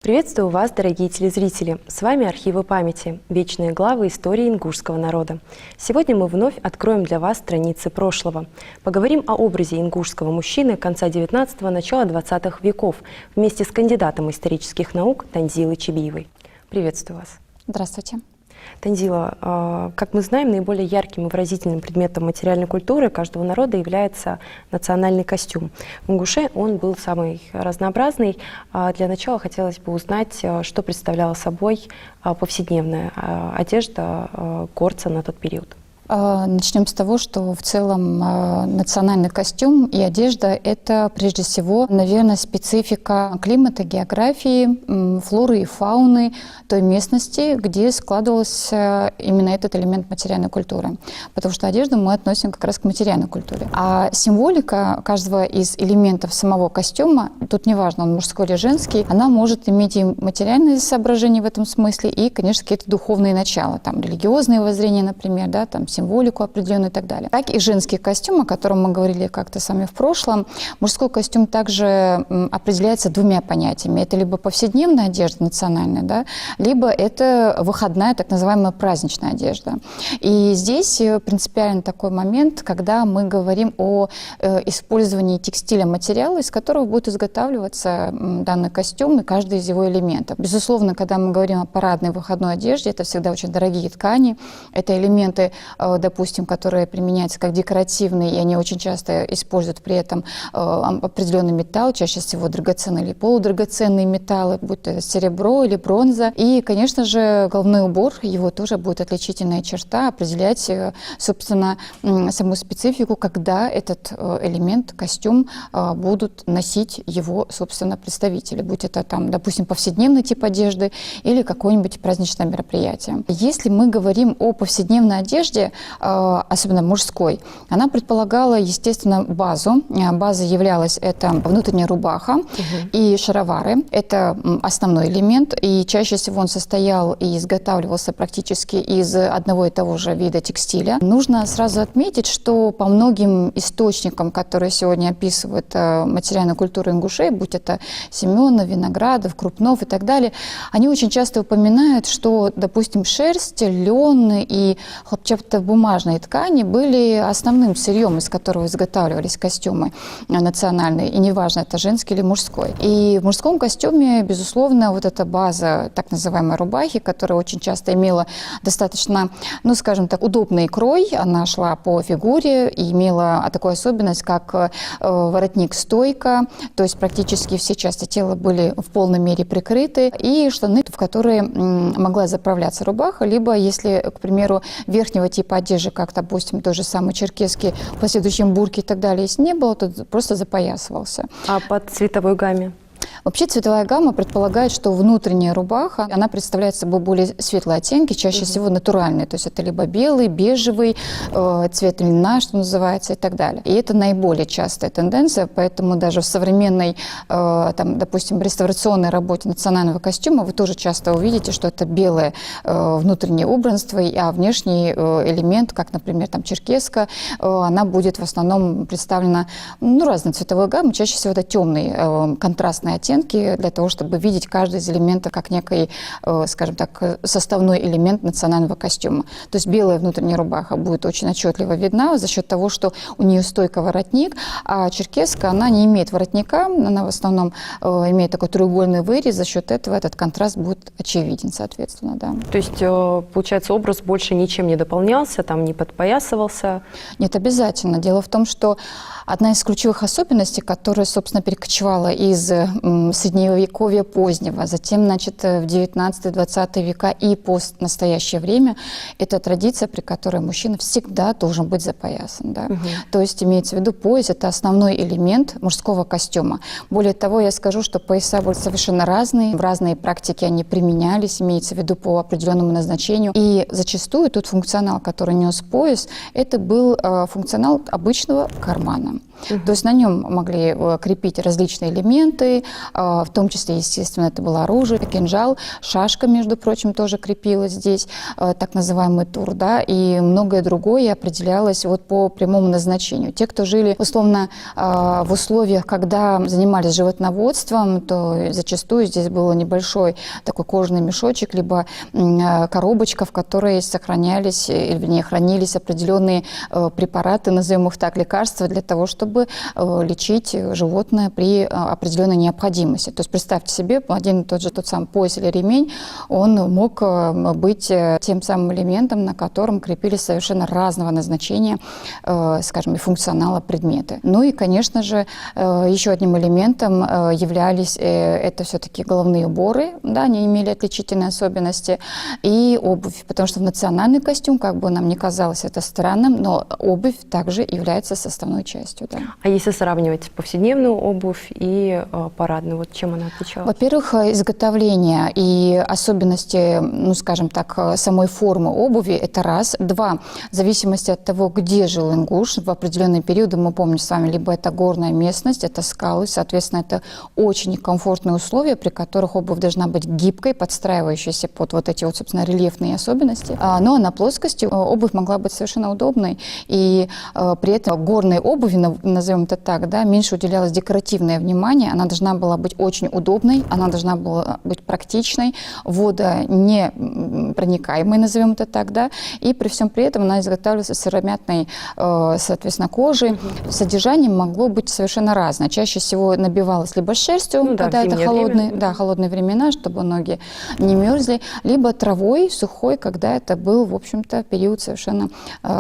Приветствую вас, дорогие телезрители! С вами архивы памяти, вечные главы истории ингушского народа. Сегодня мы вновь откроем для вас страницы прошлого. Поговорим о образе ингушского мужчины конца 19-го, начала 20-х веков вместе с кандидатом исторических наук Танзилой Чебиевой. Приветствую вас! Здравствуйте! Танзила, как мы знаем, наиболее ярким и выразительным предметом материальной культуры каждого народа является национальный костюм. В Ингуше он был самый разнообразный. Для начала хотелось бы узнать, что представляла собой повседневная одежда горца на тот период. Начнем с того, что в целом национальный костюм и одежда – это прежде всего, наверное, специфика климата, географии, флоры и фауны той местности, где складывался именно этот элемент материальной культуры. Потому что одежду мы относим как раз к материальной культуре. А символика каждого из элементов самого костюма, тут неважно, он мужской или женский, она может иметь и материальные соображения в этом смысле, и, конечно, какие-то духовные начала, там, религиозные воззрения, например, да, там, символику определенную и так далее. Так и женский костюм, о котором мы говорили как-то с вами в прошлом. Мужской костюм также определяется двумя понятиями. Это либо повседневная одежда национальная, да, либо это выходная, так называемая праздничная одежда. И здесь принципиально такой момент, когда мы говорим о использовании текстиля, материала, из которого будет изготавливаться данный костюм и каждый из его элементов. Безусловно, когда мы говорим о парадной выходной одежде, это всегда очень дорогие ткани, это элементы, допустим, которые применяются как декоративные, и они очень часто используют при этом определенный металл, чаще всего драгоценные или полудрагоценные металлы, будь то серебро или бронза. И, конечно же, головной убор, его тоже будет отличительная черта, определять, собственно, саму специфику, когда этот элемент, костюм будут носить его, собственно, представители, будь это там, допустим, повседневный тип одежды или какое-нибудь праздничное мероприятие. Если мы говорим о повседневной одежде, особенно мужской, она предполагала, естественно, базу. Базой являлась это внутренняя рубаха и шаровары. Это основной элемент, и чаще всего он состоял и изготавливался практически из одного и того же вида текстиля. Нужно сразу отметить, что по многим источникам, которые сегодня описывают материальную культуру ингушей, будь это Семенов, Виноградов, Крупнов и так далее, они очень часто упоминают, что, допустим, шерсть, лен и хлопчатобумажные ткани были основным сырьем, из которого изготавливались костюмы национальные, и неважно, это женский или мужской. И в мужском костюме, безусловно, вот эта база так называемой рубахи, которая очень часто имела достаточно, ну, скажем так, удобный крой, она шла по фигуре и имела такую особенность, как воротник-стойка, то есть практически все части тела были в полной мере прикрыты, и штаны, в которые могла заправляться рубаха, либо, если, к примеру, верхнего типа одежды, как, допустим, той же самой черкесский, в последующем бурки и так далее, если не было, то просто запоясывался. А по цветовой гамме? Вообще цветовая гамма предполагает, что внутренняя рубаха, она представляет собой более светлые оттенки, чаще всего натуральные, то есть это либо белый, бежевый, цвет льна, что называется, и так далее. И это наиболее частая тенденция, поэтому даже в современной, там, допустим, реставрационной работе национального костюма вы тоже часто увидите, что это белое внутреннее убранство, а внешний элемент, как, например, там черкеска, она будет в основном представлена, ну, разной цветовой гаммой, чаще всего это темный контрастный оттенки, для того, чтобы видеть каждый из элементов как некий, скажем так, составной элемент национального костюма. То есть белая внутренняя рубаха будет очень отчетливо видна за счет того, что у нее стойкий воротник, а черкеска, она не имеет воротника, она в основном имеет такой треугольный вырез, за счет этого этот контраст будет очевиден, соответственно, да. То есть, получается, образ больше ничем не дополнялся, там не подпоясывался? Нет, обязательно. Дело в том, что одна из ключевых особенностей, которая, собственно, перекочевала из средневековья позднего, затем, значит, в 19-20 века и постнастоящее время, это традиция, при которой мужчина всегда должен быть запоясан. Да? То есть имеется в виду, пояс – это основной элемент мужского костюма. Более того, я скажу, что пояса были совершенно разные, в разные практики они применялись, имеется в виду по определенному назначению. И зачастую тот функционал, который нес пояс, это был функционал обычного кармана. То есть на нем могли крепить различные элементы, в том числе, естественно, это было оружие, кинжал, шашка, между прочим, тоже крепилась здесь, так называемый тур, да, и многое другое определялось вот по прямому назначению. Те, кто жили, условно, в условиях, когда занимались животноводством, то зачастую здесь был небольшой такой кожаный мешочек, либо коробочка, в которой сохранялись, или, вернее, хранились определенные препараты, назовем их так, лекарства, для того, чтобы лечить животное при определенной необходимости. То есть представьте себе, один и тот же тот самый пояс или ремень, он мог быть тем самым элементом, на котором крепились совершенно разного назначения, скажем, и функционала предметы. Ну и, конечно же, еще одним элементом являлись это все-таки головные уборы, да, они имели отличительные особенности, и обувь, потому что в национальный костюм, как бы нам не казалось это странным, но обувь также является составной частью. Да. А если сравнивать повседневную обувь и парадную, вот чем она отличалась? Во-первых, изготовление и особенности, ну, скажем так, самой формы обуви – это раз. Два, в зависимости от того, где жил ингуш, в определенные периоды, мы помним с вами, либо это горная местность, это скалы, соответственно, это очень комфортные условия, при которых обувь должна быть гибкой, подстраивающейся под вот эти вот, собственно, рельефные особенности. Ну, а на плоскости обувь могла быть совершенно удобной, и при этом горной обуви, назовем это так, да, меньше уделялось декоративное внимание, она должна была быть очень удобной, она должна была быть практичной, водонепроникаемой, назовем это так, да, и при всем при этом она изготавливалась из сыромятной, соответственно, кожи. Содержание могло быть совершенно разное. Чаще всего набивалось либо шерстью, ну, когда это холодные времена, чтобы ноги не мерзли, либо травой сухой, когда это был, в общем-то, период совершенно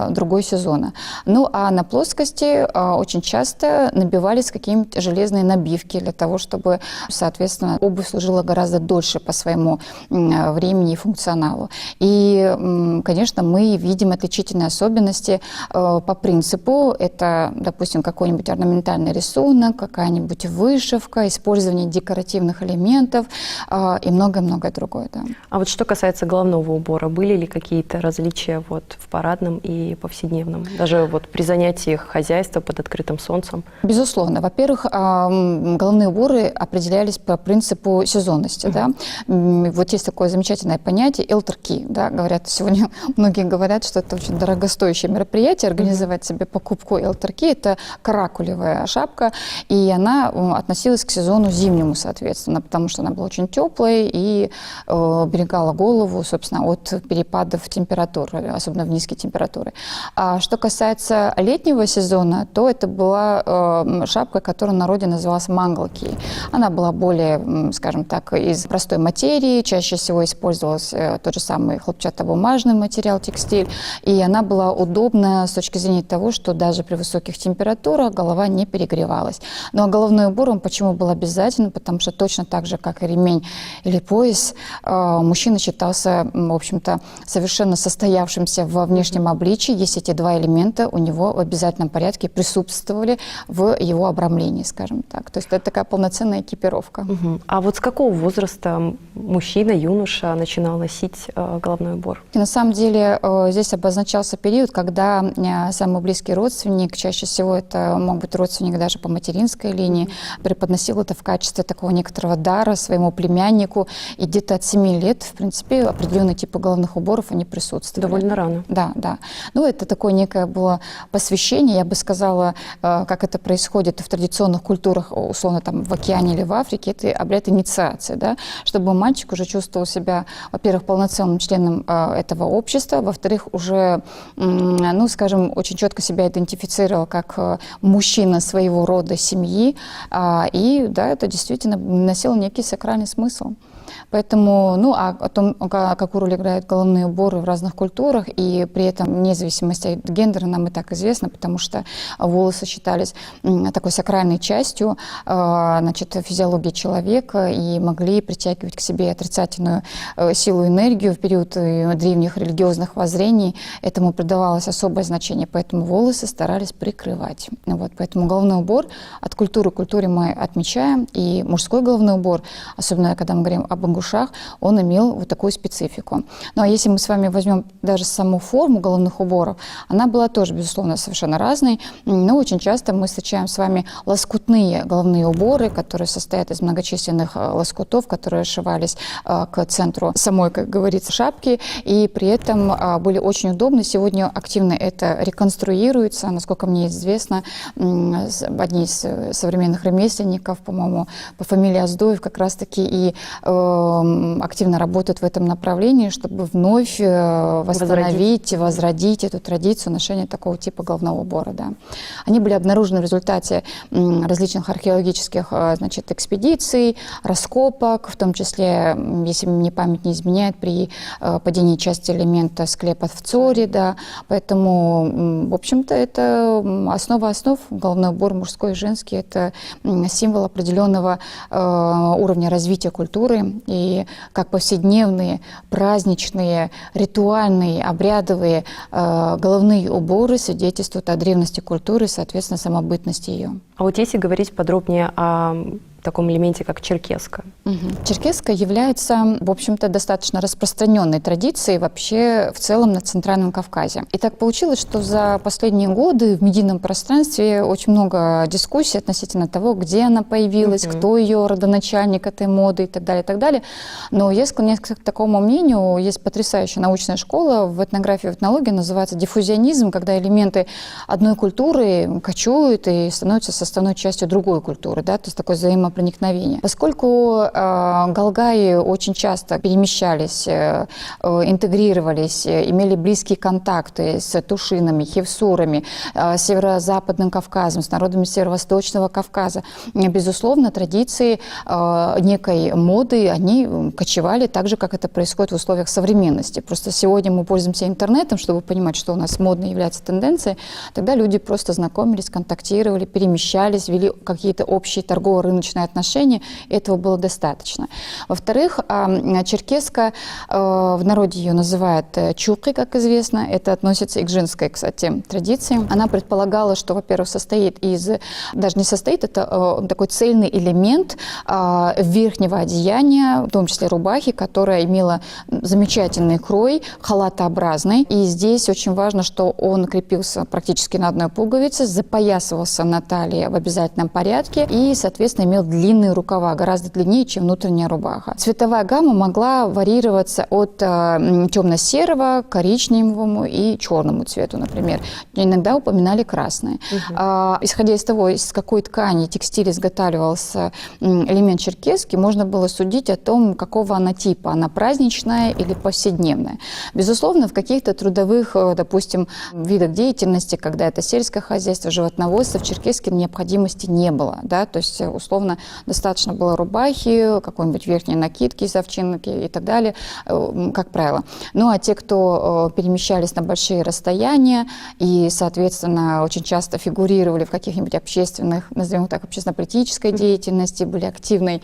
другой сезона. Ну, а на плоскости очень часто набивались какие-нибудь железные набивки для того, чтобы, соответственно, обувь служила гораздо дольше по своему времени и функционалу. И, конечно, мы видим отличительные особенности по принципу. Это, допустим, какой-нибудь орнаментальный рисунок, какая-нибудь вышивка, использование декоративных элементов и многое-многое другое. Да. А вот что касается головного убора, были ли какие-то различия вот в парадном и повседневном? Даже вот при занятиях хозяйства под открытым солнцем? Безусловно. Во-первых, головные уборы определялись по принципу сезонности. Да? Вот есть такое замечательное понятие элтерки. Да? Говорят, сегодня многие говорят, что это очень дорогостоящее мероприятие, организовать себе покупку элтерки. Это каракулевая шапка, и она относилась к сезону зимнему, соответственно, потому что она была очень теплой и берегала голову, собственно, от перепадов температуры, особенно в низкие температуры. А что касается летнего сезона, то это была шапка, которая в народе называлась мангалки. Она была более, скажем так, из простой материи, чаще всего использовался тот же самый хлопчатобумажный материал, текстиль, и она была удобна с точки зрения того, что даже при высоких температурах голова не перегревалась. Ну а головной убор, он почему был обязательным? Потому что точно так же, как и ремень или пояс, мужчина считался, в общем-то, совершенно состоявшимся во внешнем обличии, если эти два элемента у него в обязательном порядке присутствовали в его обрамлении, скажем так. То есть это такая полноценная экипировка. А вот с какого возраста мужчина, юноша начинал носить головной убор? И на самом деле здесь обозначался период, когда самый близкий родственник, чаще всего это мог быть родственник даже по материнской линии, преподносил это в качестве такого некоторого дара своему племяннику. И где-то от 7 лет, в принципе, определенные типы головных уборов, они присутствовали. Довольно рано. Да, да. Ну, это такое некое было посвящение, я бы сказала, как это происходит в традиционных культурах, условно, там, в океане или в Африке, это обряд инициации, да, чтобы мальчик уже чувствовал себя, во-первых, полноценным членом этого общества, во-вторых, уже, ну, скажем, очень четко себя идентифицировал как мужчина своего рода семьи, и, да, это действительно носило некий сакральный смысл. Поэтому, ну, о том, какую роль играют головные уборы в разных культурах, и при этом вне зависимости от гендера нам и так известно, потому что волосы считались такой сакральной частью, значит, физиологии человека и могли притягивать к себе отрицательную силу и энергию в период древних религиозных воззрений. Этому придавалось особое значение, поэтому волосы старались прикрывать. Вот, поэтому головной убор от культуры к культуре мы отмечаем, и мужской головной убор, особенно когда мы говорим об ингушах, он имел вот такую специфику. Ну а если мы с вами возьмем даже саму форму головных уборов, она была тоже, безусловно, совершенно разной, но очень часто мы встречаем с вами лоскутные головные уборы, которые состоят из многочисленных лоскутов, которые сшивались к центру самой, как говорится, шапки, и при этом были очень удобны. Сегодня активно это реконструируется, насколько мне известно, одни из современных ремесленников, по-моему, по фамилии Аздоев, как раз-таки и активно работают в этом направлении, чтобы вновь восстановить, возродить эту традицию ношения такого типа головного убора. Да. Они были обнаружены в результате различных археологических, значит, экспедиций, раскопок, в том числе, если мне память не изменяет, при падении части элемента склепа в Цоре, да. Поэтому, в общем-то, это основа основ. Головной убор мужской и женский – это символ определенного уровня развития культуры, и как повседневные, праздничные, ритуальные, обрядовые головные уборы свидетельствуют о древности культуры, соответственно, самобытности ее. А вот если говорить подробнее о таком элементе, как черкеска. Черкеска является, в общем-то, достаточно распространенной традицией вообще в целом на Центральном Кавказе. И так получилось, что за последние годы в медийном пространстве очень много дискуссий относительно того, где она появилась, кто ее родоначальник этой моды и так далее, и так далее. Но я склоняюсь к такому мнению. Есть потрясающая научная школа в этнографии и этнологии, называется диффузионизм, когда элементы одной культуры кочуют и становятся составной частью другой культуры, да, то есть такое взаимопроникновение. Поскольку галгаи очень часто перемещались, интегрировались, имели близкие контакты с тушинами, хевсурами, северо-западным Кавказом, с народами северо-восточного Кавказа, безусловно, традиции некой моды, они кочевали так же, как это происходит в условиях современности. Просто сегодня мы пользуемся интернетом, чтобы понимать, что у нас модно является тенденцией. Тогда люди просто знакомились, контактировали, перемещались, вели какие-то общие торгово-рыночные отношения. Этого было достаточно. Во-вторых, черкеска, в народе ее называют чуркой, как известно. Это относится и к женской, кстати, традиции. Она предполагала, что, во-первых, состоит из... Даже не состоит, это такой цельный элемент верхнего одеяния, в том числе рубахи, которая имела замечательный крой, халатообразный. И здесь очень важно, что он крепился практически на одной пуговице, запоясывался на талии в обязательном порядке и, соответственно, имел длинные рукава, гораздо длиннее, чем внутренняя рубаха. Цветовая гамма могла варьироваться от темно-серого к коричневому и черному цвету, например. Иногда упоминали красное. Исходя из того, из какой ткани, текстиль изготавливался элемент черкески, можно было судить о том, какого она типа. Она праздничная или повседневная. Безусловно, в каких-то трудовых, допустим, видах деятельности, когда это сельское хозяйство, животноводство, в черкеске необходимости не было. Да? То есть, условно, достаточно было рубахи, какой-нибудь верхней накидки из овчинки и так далее, как правило. Ну а те, кто перемещались на большие расстояния и, соответственно, очень часто фигурировали в каких-нибудь общественных, назовем так, общественно-политической деятельности, были активной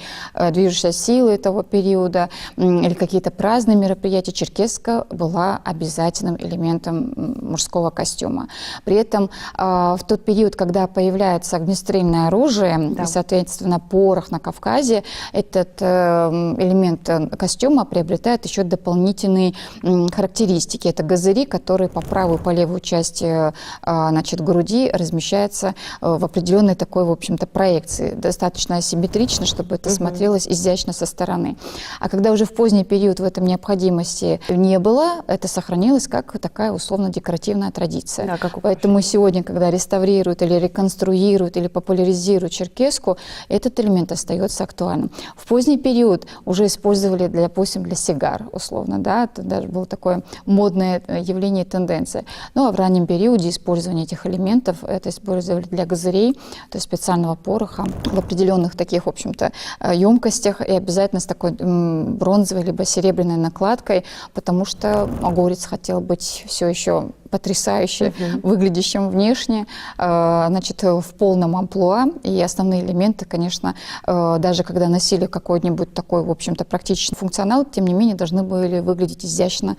движущей силой того периода или какие-то праздные мероприятия, черкеска была обязательным элементом мужского костюма. При этом в тот период, когда появляется огнестрельное оружие, и, соответственно, порох на Кавказе, этот элемент костюма приобретает еще дополнительные характеристики. Это газыри, которые по правую и по левую части, значит, груди размещаются в определенной такой, в общем-то, проекции. Достаточно асимметрично, чтобы это смотрелось изящно со стороны. А когда уже в поздний период в этом необходимости не было, это сохранилось как такая условно-декоративная традиция. Да, поэтому сегодня, когда реставрируют или реконструируют или популяризируют черкеску, этот элемент остается актуальным. В поздний период уже использовали, допустим, для сигар, условно, да, это даже было такое модное явление, тенденция. Ну а в раннем периоде использование этих элементов это использовали для газырей, то есть специального пороха в определенных таких, в общем-то, емкостях и обязательно с такой бронзовой либо серебряной накладкой, потому что Огурец хотел быть все еще потрясающе выглядящим внешне, значит, в полном амплуа. И основные элементы, конечно, даже когда носили какой-нибудь такой, в общем-то, практичный функционал, тем не менее, должны были выглядеть изящно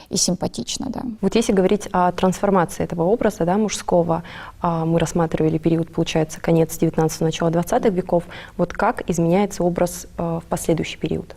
и симпатично, да. Вот если говорить о трансформации этого образа, да, мужского, мы рассматривали период, получается, конец 19-го, начало 20-х веков, вот как изменяется образ в последующий период?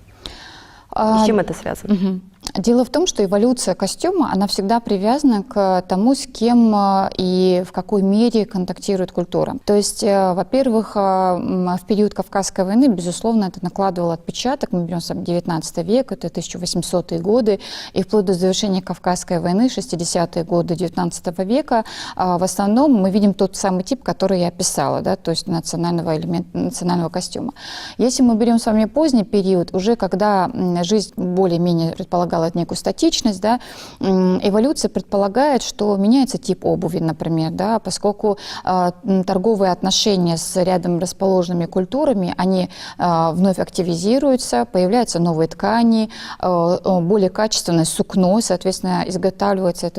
И с чем это связано? Мгм. Дело в том, что эволюция костюма, она всегда привязана к тому, с кем и в какой мере контактирует культура. То есть, во-первых, в период Кавказской войны, безусловно, это накладывало отпечаток. Мы берем сам 19 век, это 1800-е годы, и вплоть до завершения Кавказской войны, 60-е годы 19 века, в основном мы видим тот самый тип, который я описала, да, то есть национального костюма. Если мы берем с вами поздний период, уже когда жизнь более-менее предполагала некую статичность, да, эволюция предполагает, что меняется тип обуви, например, да, поскольку торговые отношения с рядом расположенными культурами, они вновь активизируются, появляются новые ткани, более качественное сукно, соответственно, изготавливается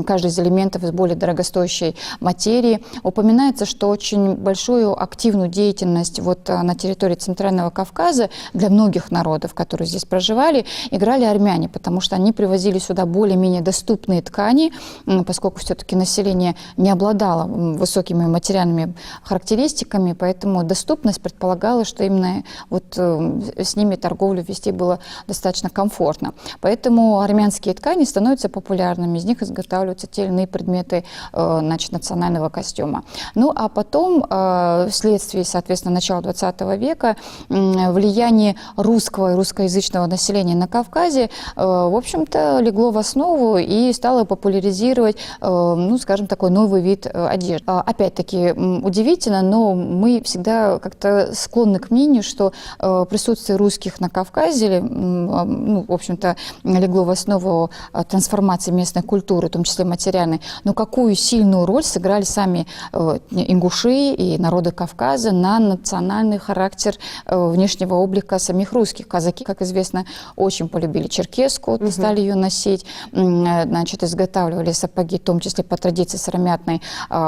каждый из элементов из более дорогостоящей материи. Упоминается, что очень большую активную деятельность вот на территории Центрального Кавказа для многих народов, которые здесь проживали, играли армяне, потому что они привозили сюда более-менее доступные ткани, поскольку все-таки население не обладало высокими материальными характеристиками, поэтому доступность предполагала, что именно вот с ними торговлю вести было достаточно комфортно. Поэтому армянские ткани становятся популярными, из них изготавливаются те или иные предметы национального костюма. Ну а потом, вследствие, соответственно, начала 20 века, влияние русского и русскоязычного населения на Кавказе в общем-то, легло в основу и стало популяризировать, ну, скажем, такой новый вид одежды. Опять-таки, удивительно, но мы всегда как-то склонны к мнению, что присутствие русских на Кавказе, ну, в общем-то, легло в основу трансформации местной культуры, в том числе материальной. Но какую сильную роль сыграли сами ингуши и народы Кавказа на национальный характер внешнего облика самих русских. Казаки, как известно, очень полюбили черкеску, стали ее носить, значит, изготавливали сапоги, в том числе по традиции сыромятной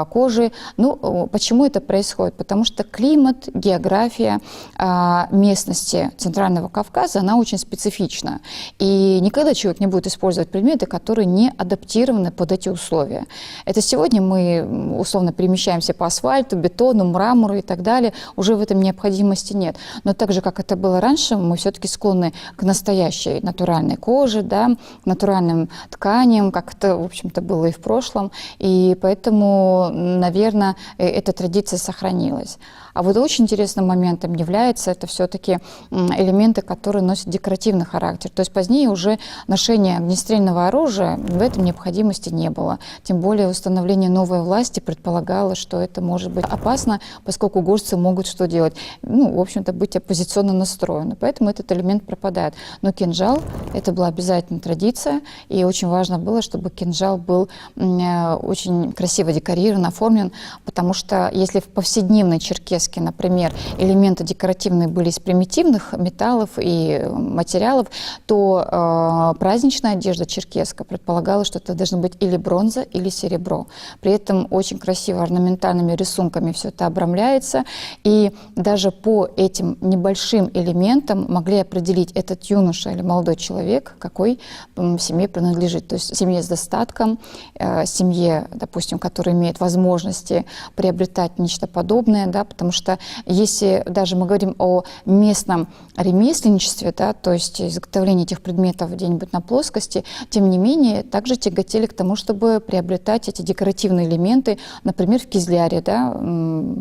кожи. Ну, почему это происходит? Потому что климат, география местности Центрального Кавказа, она очень специфична. И никогда человек не будет использовать предметы, которые не адаптированы под эти условия. Это сегодня мы условно перемещаемся по асфальту, бетону, мрамору и так далее. Уже в этом необходимости нет. Но так же, как это было раньше, мы все-таки склонны к настоящей натуральной коже, да, натуральным тканям, как это, в общем-то, было и в прошлом. И поэтому, наверное, эта традиция сохранилась. А вот очень интересным моментом является это все-таки элементы, которые носят декоративный характер. То есть позднее уже ношение огнестрельного оружия, в этом необходимости не было. Тем более установление новой власти предполагало, что это может быть опасно, поскольку горцы могут что делать? Ну, в общем-то, быть оппозиционно настроены. Поэтому этот элемент пропадает. Но кинжал – это была обязательная традиция, и очень важно было, чтобы кинжал был очень красиво декорирован, оформлен, потому что если в повседневной черкеске, например, элементы декоративные были из примитивных металлов и материалов, то праздничная одежда черкесска предполагала, что это должно быть или бронза, или серебро. При этом очень красиво орнаментальными рисунками все это обрамляется, и даже по этим небольшим элементам могли определить, этот юноша или молодой человек, какой семье принадлежит. То есть семье с достатком, семье, допустим, которая имеет возможности приобретать нечто подобное, да, потому что если даже мы говорим о местном ремесленничестве, да, то есть изготовлении этих предметов где-нибудь на плоскости, тем не менее, также тяготели к тому, чтобы приобретать эти декоративные элементы, например, в Кизляре, да,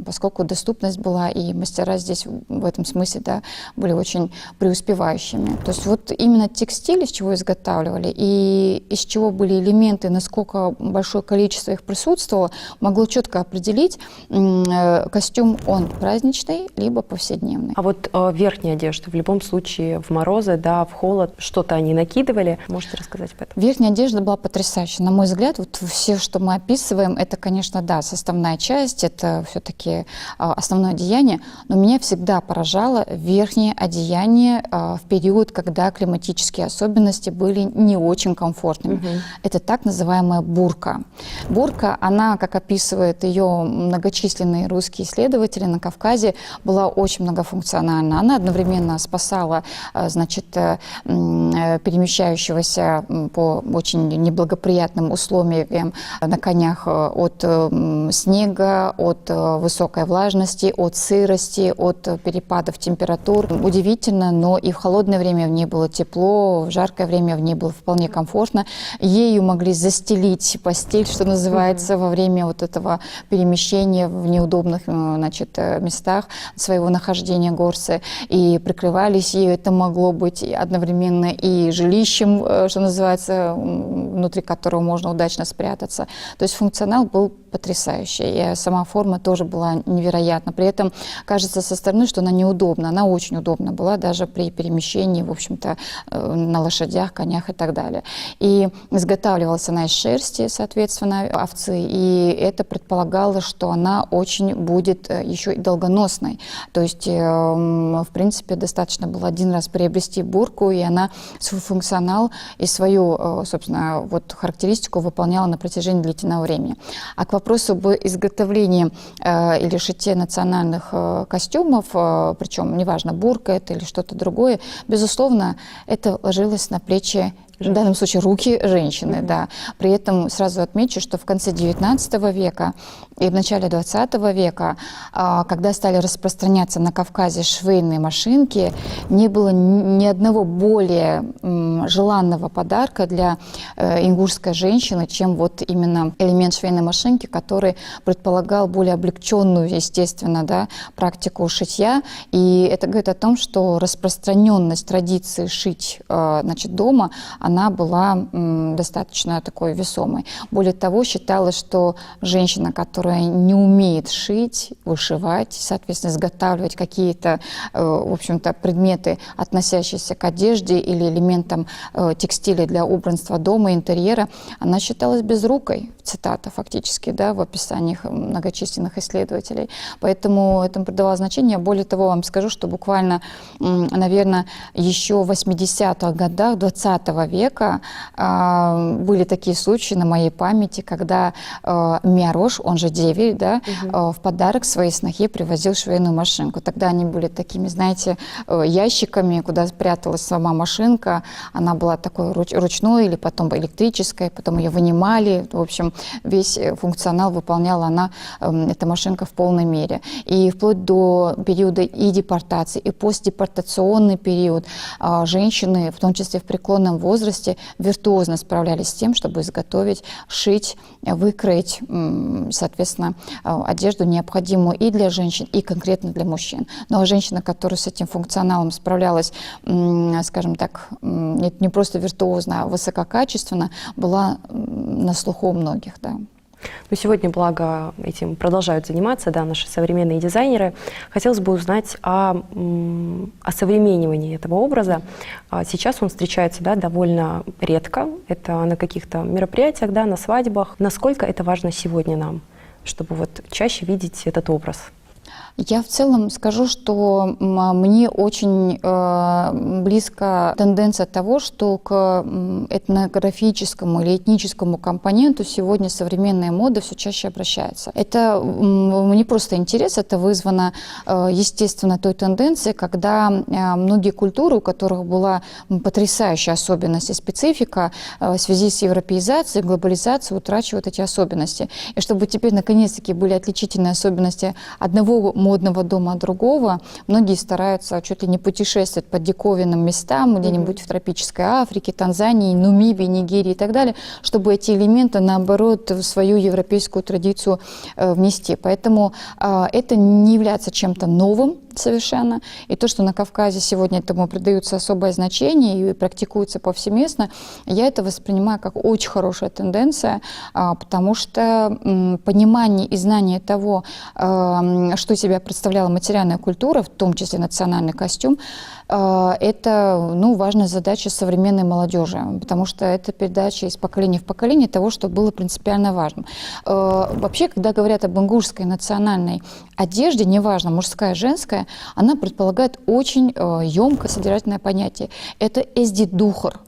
поскольку доступность была, и мастера здесь в этом смысле, да, были очень преуспевающими. То есть вот именно текстиль, из чего изготавливали, и из чего были элементы, насколько большое количество их присутствовало, могло четко определить, костюм он праздничный, либо повседневный. А вот верхняя одежда, в любом случае в морозы, да, в холод, что-то они накидывали. Можете рассказать об этом? Верхняя одежда была потрясающая. На мой взгляд, вот все, что мы описываем, это, конечно, да, составная часть, это все-таки основное одеяние, но меня всегда поражало верхнее одеяние в период, когда климатические особенности были не очень комфортными. Это так называемая бурка. Бурка, она, как описывают ее многочисленные русские исследователи, на Кавказе была очень многофункциональна. Она одновременно спасала, значит, перемещающегося по очень неблагоприятным условиям на конях от снега, от высокой влажности, от сырости, от перепадов температур. Удивительно, но и в холодное время в ней было тепло, в жаркое время в ней было вполне комфортно. Ею могли застелить постель, что называется, во время вот этого перемещения в неудобных, значит, местах своего нахождения горцы, и прикрывались ею. Это могло быть одновременно и жилищем, что называется, внутри которого можно удачно спрятаться. То есть функционал был потрясающий. И сама форма тоже была невероятна. При этом кажется со стороны, что она неудобна. Она очень удобна была даже при перемещении, в общем-то, на лошадях, конях и так далее. И изготавливалась она из шерсти, соответственно, овцы. И это предполагало, что она очень будет еще и долгоносной. То есть, в принципе, достаточно было один раз приобрести бурку, и она свой функционал и свою, собственно, вот характеристику выполняла на протяжении длительного времени. А к вопросу об изготовлении или шитье национальных костюмов, причем неважно, бурка это или что-то другое, безусловно, это ложилось на плечи, в данном случае, руки женщины, да. При этом сразу отмечу, что в конце XIX века и в начале XX века, когда стали распространяться на Кавказе швейные машинки, не было ни одного более желанного подарка для ингушской женщины, чем вот именно элемент швейной машинки, который предполагал более облегченную, естественно, да, практику шитья. И это говорит о том, что распространенность традиции шить, значит, дома, она была достаточно такой весомой. Более того, считалось, что женщина, которая не умеет шить, вышивать, соответственно, изготавливать какие-то, в общем-то, предметы, относящиеся к одежде или элементам текстиля для убранства дома, интерьера, она считалась безрукой, цитата фактически, да, в описаниях многочисленных исследователей. Поэтому этому придавало значение. Более того, вам скажу, что буквально, наверное, еще в 80-х годах 20 века были такие случаи на моей памяти, когда Мярош, он же деверь, да, в подарок своей снохе привозил швейную машинку. Тогда они были такими, знаете, ящиками, куда спряталась сама машинка. Она была такой ручной или потом электрической, потом ее вынимали. В общем, весь функционал выполняла она, эта машинка, в полной мере. И вплоть до периода и депортации, и постдепортационный период женщины, в том числе в преклонном возрасте, виртуозно справлялись с тем, чтобы изготовить, шить, выкроить, соответственно, одежду, необходимую и для женщин, и конкретно для мужчин. Но женщина, которая с этим функционалом справлялась, скажем так, не просто виртуозно, а высококачественно, была на слуху у многих, да. Но сегодня, благо, этим продолжают заниматься, да, наши современные дизайнеры. Хотелось бы узнать о осовременивании этого образа. Сейчас он встречается, да, довольно редко. Это на каких-то мероприятиях, да, на свадьбах. Насколько это важно сегодня нам, чтобы вот чаще видеть этот образ? Я в целом скажу, что мне очень близка тенденция того, что к этнографическому или этническому компоненту сегодня современная мода все чаще обращается. Это не просто интерес, это вызвано, естественно, той тенденцией, когда многие культуры, у которых была потрясающая особенность и специфика, в связи с европеизацией, глобализацией утрачивают эти особенности. И чтобы теперь наконец-таки были отличительные особенности одного модного дома от другого, многие стараются чуть ли не путешествовать по диковинным местам, где-нибудь в тропической Африке, Танзании, Намибии, Нигерии и так далее, чтобы эти элементы, наоборот, в свою европейскую традицию внести. Поэтому это не является чем-то новым совершенно. И то, что на Кавказе сегодня этому придается особое значение и практикуется повсеместно, я это воспринимаю как очень хорошая тенденция, потому что понимание и знание того, что себя представляла материальная культура, в том числе национальный костюм, это, важная задача современной молодежи, потому что это передача из поколения в поколение того, что было принципиально важным. Вообще, когда говорят об ингушской национальной одежде, неважно, мужская, женская, она предполагает очень емкое содержательное понятие. Это эздидухор.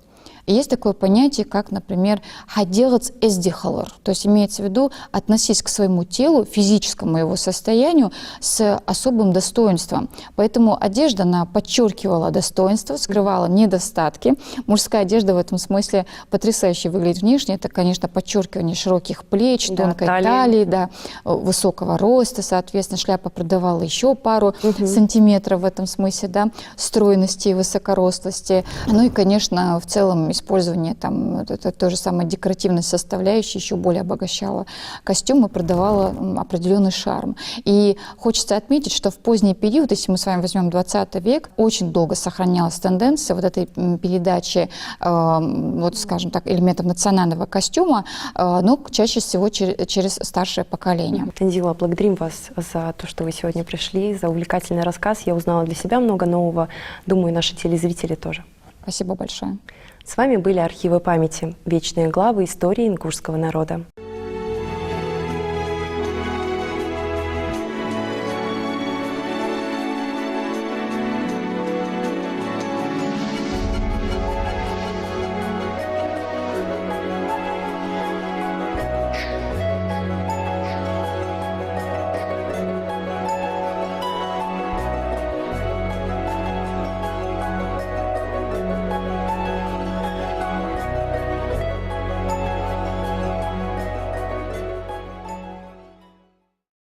И есть такое понятие, как, например, «хаделец эздихалор», то есть имеется в виду относись к своему телу, физическому его состоянию с особым достоинством. Поэтому одежда, она подчеркивала достоинство, скрывала недостатки. Мужская одежда в этом смысле потрясающе выглядит внешне. Это, конечно, подчеркивание широких плеч, тонкой талии, да, высокого роста, соответственно, шляпа придавала еще пару сантиметров в этом смысле, да, стройности и высокорослости. Ну и, конечно, в целом использование там, это то же самое декоративной составляющей еще более обогащало костюм и придавало определенный шарм. И хочется отметить, что в поздний период, если мы с вами возьмем 20 век, очень долго сохранялась тенденция вот этой передачи, вот, скажем так, элементов национального костюма, но чаще всего через старшее поколение. Тензила, благодарим вас за то, что вы сегодня пришли, за увлекательный рассказ. Я узнала для себя много нового. Думаю, наши телезрители тоже. Спасибо большое. С вами были архивы памяти, вечные главы истории ингушского народа.